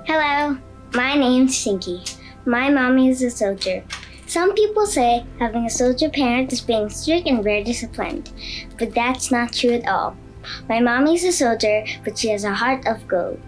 Hello, my name's Shinky. My mommy is a soldier. Some people say having a soldier parent is being strict and very disciplined, but that's not true at all. My mommy's a soldier, but she has a heart of gold.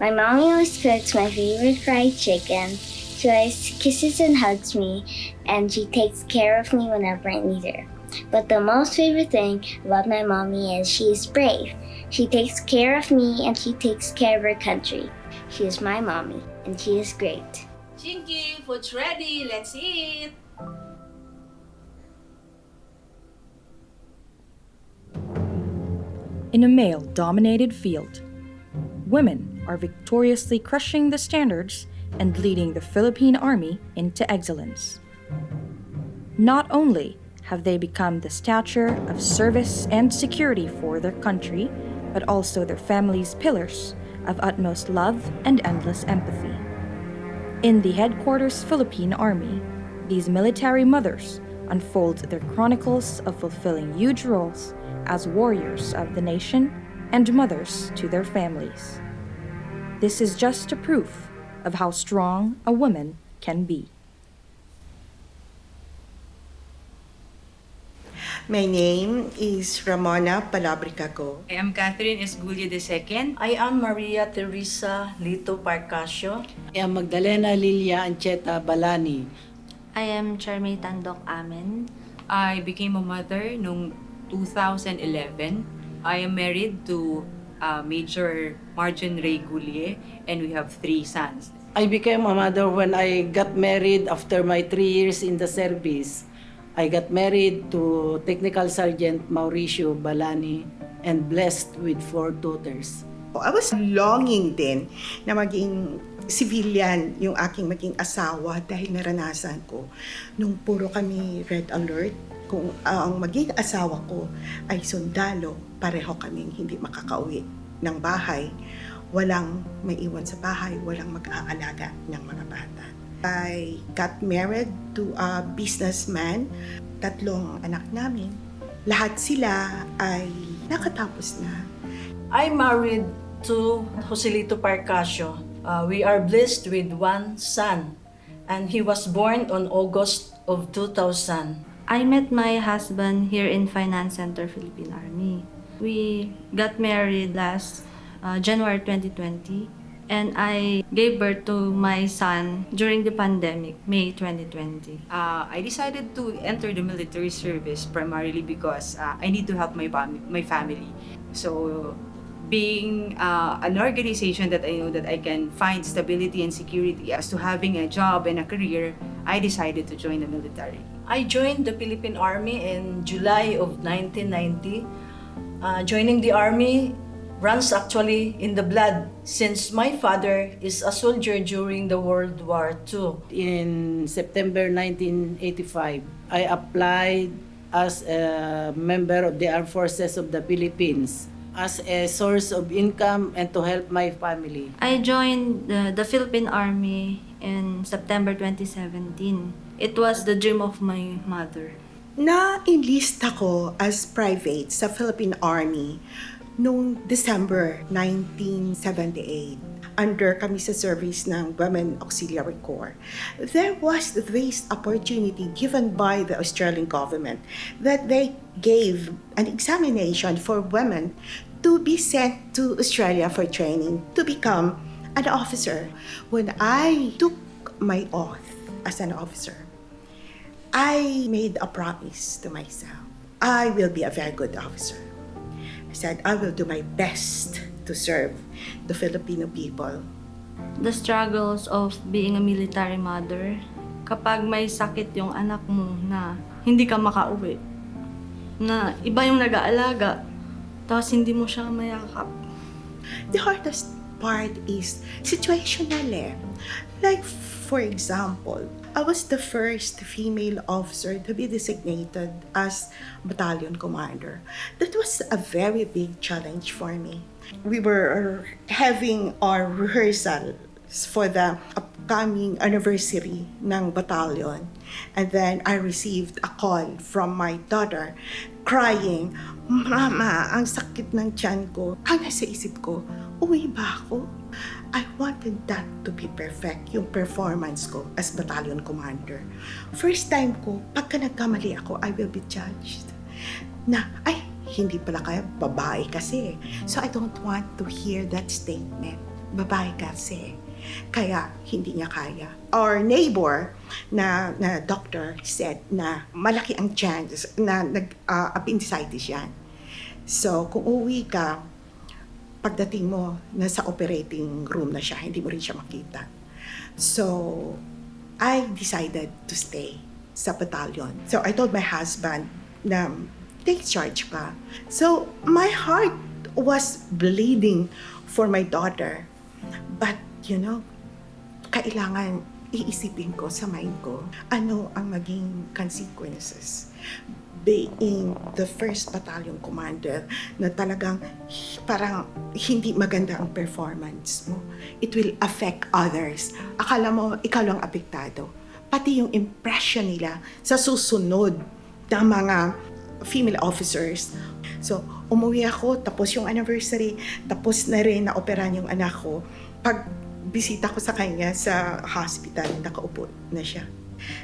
My mommy always cooks my favorite fried chicken. She always kisses and hugs me, and she takes care of me whenever I need her. But the most favorite thing about my mommy is she is brave. She takes care of me and she takes care of her country. She is my mommy, and she is great. Chinky, food's ready. Let's eat. In a male-dominated field, women are victoriously crushing the standards and leading the Philippine Army into excellence. Not only have they become the stature of service and security for their country, but also their families' pillars of utmost love and endless empathy. In the headquarters Philippine Army, these military mothers unfold their chronicles of fulfilling huge roles as warriors of the nation and mothers to their families. This is just a proof of how strong a woman can be. My name is Ramona Palabricago. I am Catherine Esgulio II. I am Maria Teresa Lito Parcasio. I am Magdalena Lilia Ancheta Balani. I am Charmaine Tandok Amen. I became a mother noong 2011. I am married to Major Marjon Ray Gulye, and we have 3 sons. I became a mother when I got married after my 3 years in the service. I got married to Technical Sergeant Mauricio Balani and blessed with 4 daughters. I was longing din na maging civilian yung aking maging asawa dahil naranasan ko nung puro kami red alert. Kung ang maging asawa ko ay sundalo, pareho kaming hindi makakauwi ng bahay. Walang maiwan sa bahay, walang mag-aalaga ng mga bata. I got married to a businessman. 3 anak namin. Lahat sila ay nakatapos na. I married to Joselito Parcasio. We are blessed with 1 son, and he was born on August of 2000. I met my husband here in Finance Center, Philippine Army. We got married last January 2020, and I gave birth to my son during the pandemic, May 2020. I decided to enter the military service primarily because I need to help my family. So, being an organization that I know that I can find stability and security as to having a job and a career, I decided to join the military. I joined the Philippine Army in July of 1990. Joining the Army runs actually in the blood since my father is a soldier during the World War II. In September 1985, I applied as a member of the Armed Forces of the Philippines as a source of income and to help my family. I joined the Philippine Army in September 2017. It was the dream of my mother. Na-enlist ako as private sa Philippine Army noong December 1978. Under kami sa service ng Women Auxiliary Corps. There was this opportunity given by the Australian government that they gave an examination for women to be sent to Australia for training to become an officer. When I took my oath as an officer, I made a promise to myself. I will be a very good officer. I said, I will do my best to serve the Filipino people. The struggles of being a military mother, kapag may sakit yung anak mo na hindi ka makauwi, na iba yung nag-aalaga, tapos hindi mo siya mayakap. The hardest part is situational eh. Like, for example, I was the first female officer to be designated as battalion commander. That was a very big challenge for me. We were having our rehearsals for the upcoming anniversary ng battalion. And then I received a call from my daughter crying, "Mama, ang sakit ng tiyan ko." Ang nasa isip ko, uuwi ba ako? I wanted that to be perfect, yung performance ko as battalion commander. First time ko, pagka nagkamali ako, I will be judged. Na, ay, hindi pala kaya, babae kasi. So I don't want to hear that statement. Babae kasi. Kaya hindi niya kaya. Our neighbor na doctor said na malaki ang chance na appendicitis yan. So kung uwi ka, pagdating mo, nasa operating room na siya, hindi mo rin siya makita. So I decided to stay sa battalion. So I told my husband na take charge ka. So my heart was bleeding for my daughter. But kailangan iisipin ko sa mind ko, ano ang maging consequences being the 1st Battalion Commander na talagang parang hindi maganda ang performance mo. It will affect others. Akala mo, ikaw lang apektado. Pati yung impression nila sa susunod na mga female officers. So, umuwi ako, tapos yung anniversary, tapos na rin na-operan yung anak ko. Pag bisita ko sa kanya sa hospital, nakaupo na siya.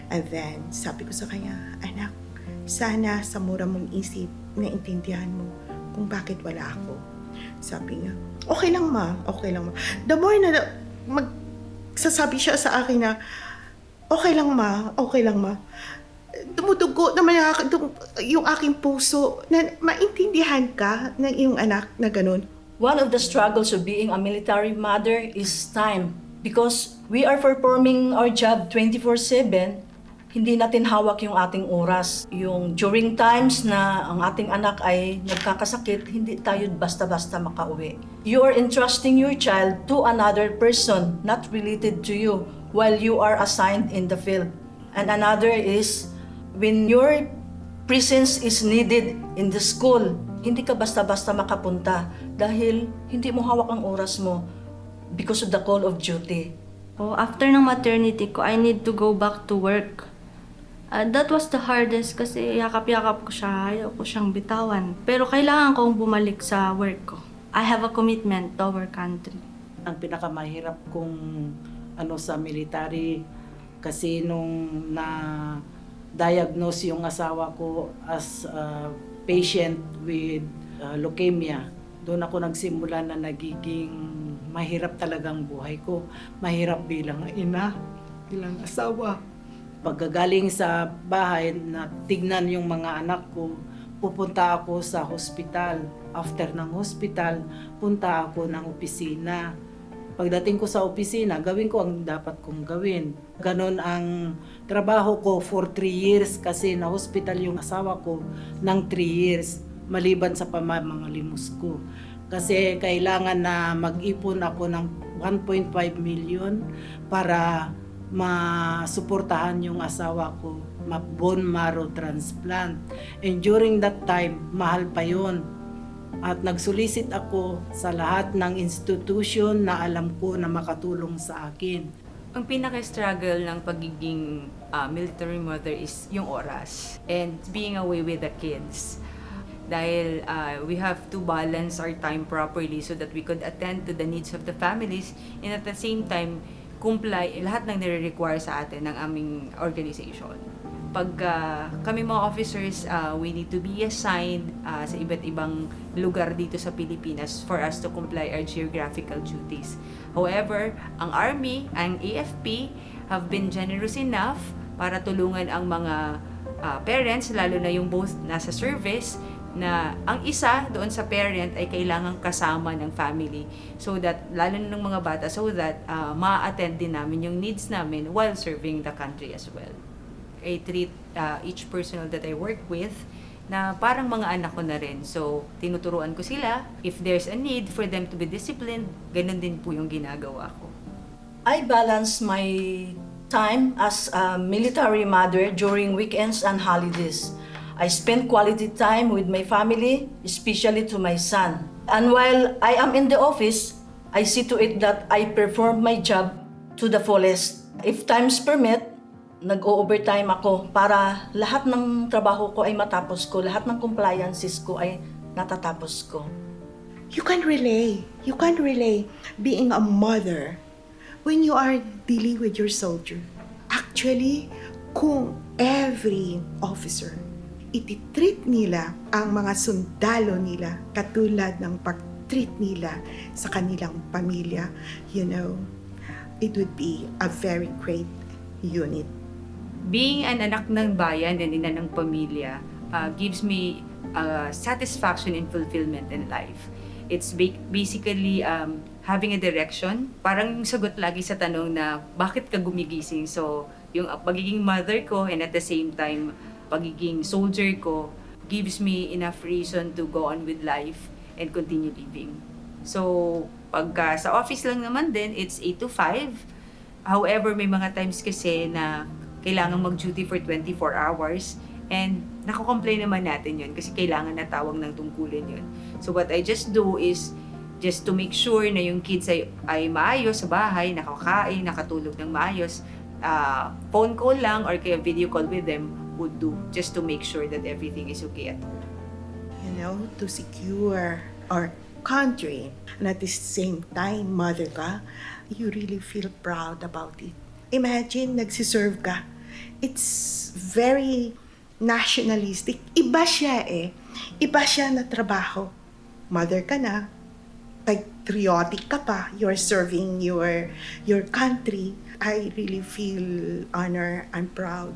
And then, sabi ko sa kanya, anak, sana sa mura mong isip, naintindihan mo kung bakit wala ako. Sabi niya, okay lang ma, okay lang ma. The more na magsasabi siya sa akin na, okay lang ma, okay lang ma. Dumudugo naman yung aking puso na maintindihan ka ng iyong anak na ganun. One of the struggles of being a military mother is time. Because we are performing our job 24/7, hindi natin hawak yung ating oras. Yung during times na ang ating anak ay nagkakasakit, hindi tayo basta-basta makauwi. You are entrusting your child to another person, not related to you, while you are assigned in the field. And another is, when your presence is needed in the school, hindi ka basta-basta makapunta dahil hindi mo hawak ang oras mo because of the call of duty. After ng maternity ko, I need to go back to work. That was the hardest kasi yakap-yakap ko siya, ayaw ko siyang bitawan. Pero kailangan kong bumalik sa work ko. I have a commitment to our country. Ang pinakamahirap kong sa military kasi nung na-diagnose yung asawa ko as patient with leukemia, doon ako nagsimula na nagiging mahirap talagang buhay ko. Mahirap bilang ina, bilang asawa. Pagkagaling sa bahay, na tignan yung mga anak ko, pupunta ako sa hospital. After ng hospital, punta ako ng opisina. Pagdating ko sa opisina, gawin ko ang dapat kong gawin. Ganon ang trabaho ko for 3 years kasi na-hospital yung asawa ko ng 3 years maliban sa pamamalimos ko. Kasi kailangan na mag-ipon ako ng 1.5 million para masuportahan yung asawa ko, bone marrow transplant. And during that time, mahal pa yun. At nagsulisit ako sa lahat ng institution na alam ko na makatulong sa akin. Ang pinaka-struggle ng pagiging military mother is yung oras and being away with the kids. Dahil we have to balance our time properly so that we could attend to the needs of the families and at the same time, comply lahat ng nire-require sa atin ng aming organization. Pag kami mga officers, we need to be assigned sa iba't ibang lugar dito sa Pilipinas for us to comply our geographical duties. However, ang Army, ang AFP, have been generous enough para tulungan ang mga parents, lalo na yung both nasa service, na ang isa doon sa parent ay kailangang kasama ng family so that, lalo na ng mga bata, so that ma-attend din namin yung needs namin while serving the country as well. I treat each personnel that I work with na parang mga anak ko na rin. So, tinuturuan ko sila. If there's a need for them to be disciplined, ganun din po yung ginagawa ko. I balance my time as a military mother during weekends and holidays. I spend quality time with my family, especially to my son. And while I am in the office, I see to it that I perform my job to the fullest. If times permit, nag-o-overtime ako para lahat ng trabaho ko ay matapos ko, lahat ng compliances ko ay natatapos ko. you can relay. You can relay being a mother when you are dealing with your soldier. Actually, kung every officer ititreat nila ang mga sundalo nila katulad ng pag-treat nila sa kanilang pamilya, it would be a very great unit. Being an anak ng bayan and ina ng pamilya gives me satisfaction and fulfillment in life. It's basically having a direction. Parang yung sagot lagi sa tanong na bakit ka gumigising. So, yung pagiging mother ko and at the same time, pagiging soldier ko gives me enough reason to go on with life and continue living. So, pagka sa office lang naman din, it's 8 to 5. However, may mga times kasi na kailangan mag-duty for 24 hours and nako-complain naman natin yun kasi kailangan natawag ng tungkulin yun. So what I just do is just to make sure na yung kids ay maayos sa bahay, nakakain, nakatulog ng maayos. Phone call lang or kaya video call with them would do just to make sure that everything is okay at home. To secure our country and at the same time, mother ka, you really feel proud about it. Imagine, nagsiserve ka. It's very nationalistic. Iba siya Iba siya na trabaho. Mother ka na, patriotic ka pa, you're serving your country. I really feel honor and proud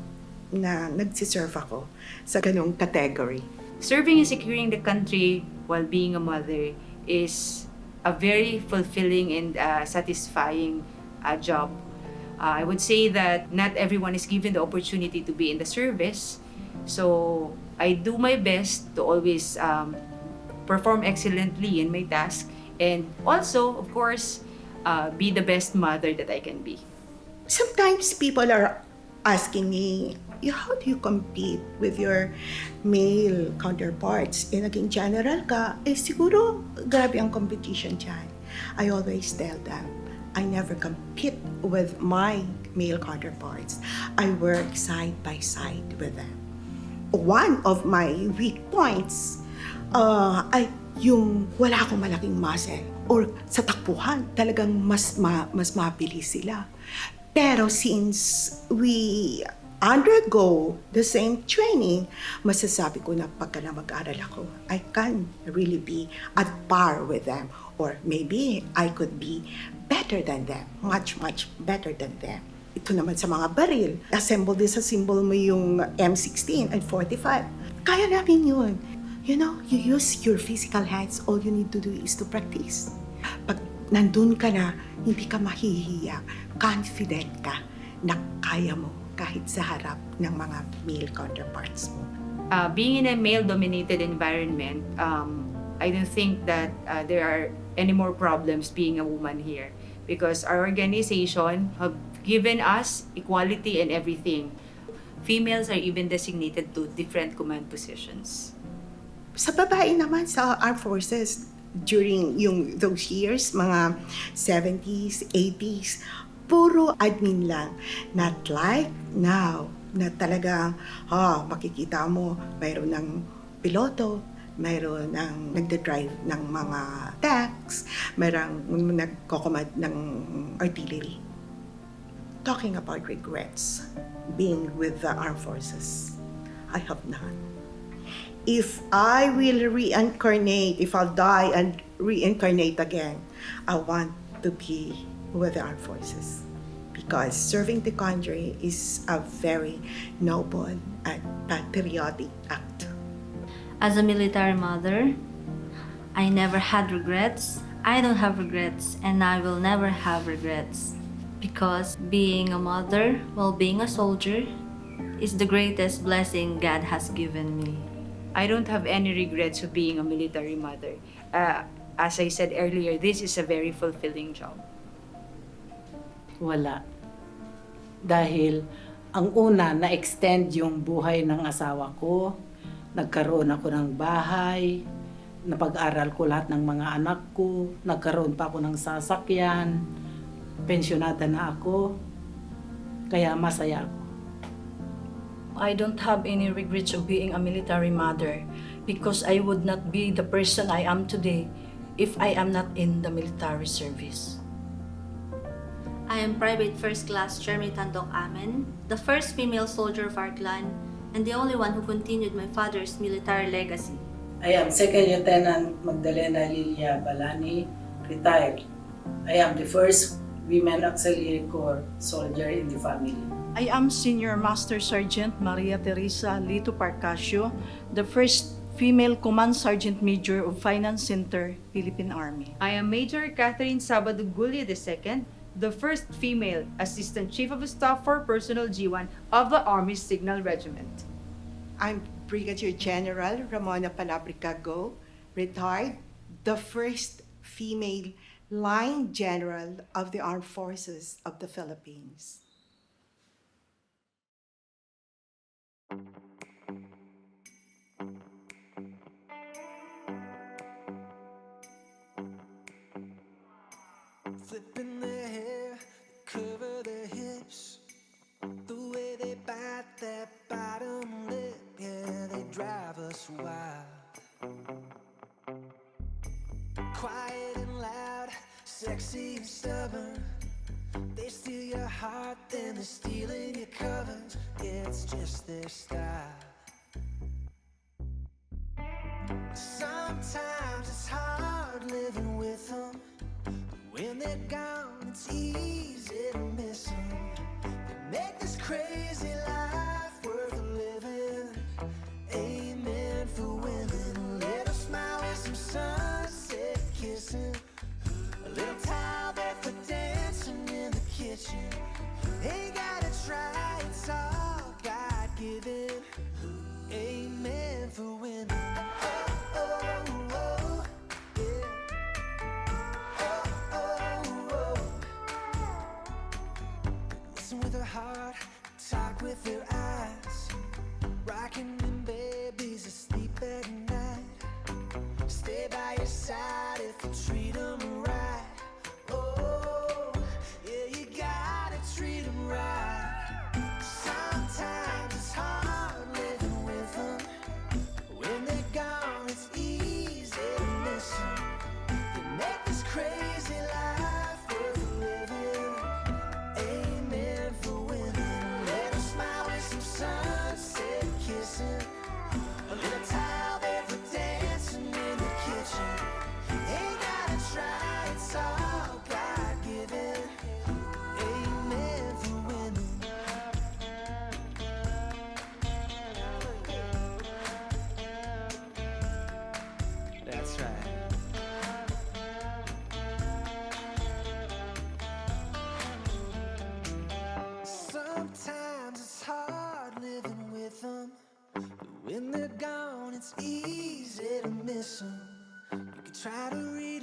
na nagsiserve ako sa ganong category. Serving and securing the country while being a mother is a very fulfilling and satisfying job. I would say that not everyone is given the opportunity to be in the service. So, I do my best to always perform excellently in my task and also, of course, be the best mother that I can be. Sometimes people are asking me, how do you compete with your male counterparts? Naging general ka, siguro grabe ang competition dyan. I always tell them, I never compete with my male counterparts. I work side by side with them. One of my weak points ay yung wala akong malaking muscle or sa takbuhan talagang mas mabilis sila. Pero since we undergo the same training, masasabi ko na pagka na mag-aral ako, I can really be at par with them. Or maybe I could be better than them, much better than them. Ito naman sa mga baril, assemble din sa symbol mo yung M16 and 45. Kaya namin yun. You use your physical hands, all you need to do is to practice. Pag nandun ka na, hindi ka mahihiya, confident ka na kaya mo kahit sa harap ng mga male counterparts mo. Being in a male-dominated environment, I don't think that there are any more problems being a woman here because our organization have given us equality in everything. Females are even designated to different command positions. Sa babae naman sa armed forces, during those years, mga 70s, 80s, puro admin lang. Not like now, na talagang, makikita mo, mayroon ng piloto, mayroon ng nagde-drive ng mga tanks, mayroon nagko-command ng artillery. Talking about regrets, being with the armed forces, I have none. If I will reincarnate, if I'll die and reincarnate again, I want to be with the armed forces. Because serving the country is a very noble and patriotic act. As a military mother, I never had regrets. I don't have regrets, and I will never have regrets. Because being a mother while being a soldier is the greatest blessing God has given me. I don't have any regrets of being a military mother. As I said earlier, this is a very fulfilling job. Wala. Dahil ang una, na-extend yung buhay ng asawa ko. Nagkaroon ako ng bahay. Napag-aral ko lahat ng mga anak ko. Nagkaroon pa ako ng sasakyan. Pensyonada na ako. Kaya masaya ako. I don't have any regrets of being a military mother because I would not be the person I am today if I am not in the military service. I am Private First Class Jeremy Tandok Amen, the first female soldier of our clan, and the only one who continued my father's military legacy. I am Second Lieutenant Magdalena Lilia Balani, retired. I am the first Women Auxiliary Corps soldier in the family. I am Senior Master Sergeant Maria Teresa Lito Parcasio, the first female Command Sergeant Major of Finance Center, Philippine Army. I am Major Catherine Sabado Gulia II, the first female Assistant Chief of Staff for Personnel G1 of the Army Signal Regiment. I'm Brigadier General Ramona Panabricago, retired, the first female Line General of the Armed Forces of the Philippines. Flipping their hair, cover their hips, the way they bite that bottom lip, yeah, they drive us wild. Quiet and loud, sexy and stubborn, they steal your heart, then they're stealing your covers, yeah, it's just their style. Sometimes it's hard living with them. When they're gone, it's easy to miss them. They make this crazy life worth living. Amen for women. A little smile with some sunset kissing. A little towel there for dancing in the kitchen. Ain't gotta try, it's all God-given. Amen for women. Oh, oh, oh, yeah. Listen with her heart, talk with their eyes. Rocking them babies asleep at night. Stay by your side if you treat them right. Oh, yeah, you gotta treat them right. Sometimes it's hard living with them. When they're gone, it's easy to miss them. They make this crazy life worth living. Amen for women. Let them smile with some sunset kissing. A little towel there for dancing in the kitchen. Ain't gotta try, it's all God-given. Amen for women. That's right. Sometimes it's hard living with them, but when they're gone, it's easy to miss them. You can try to read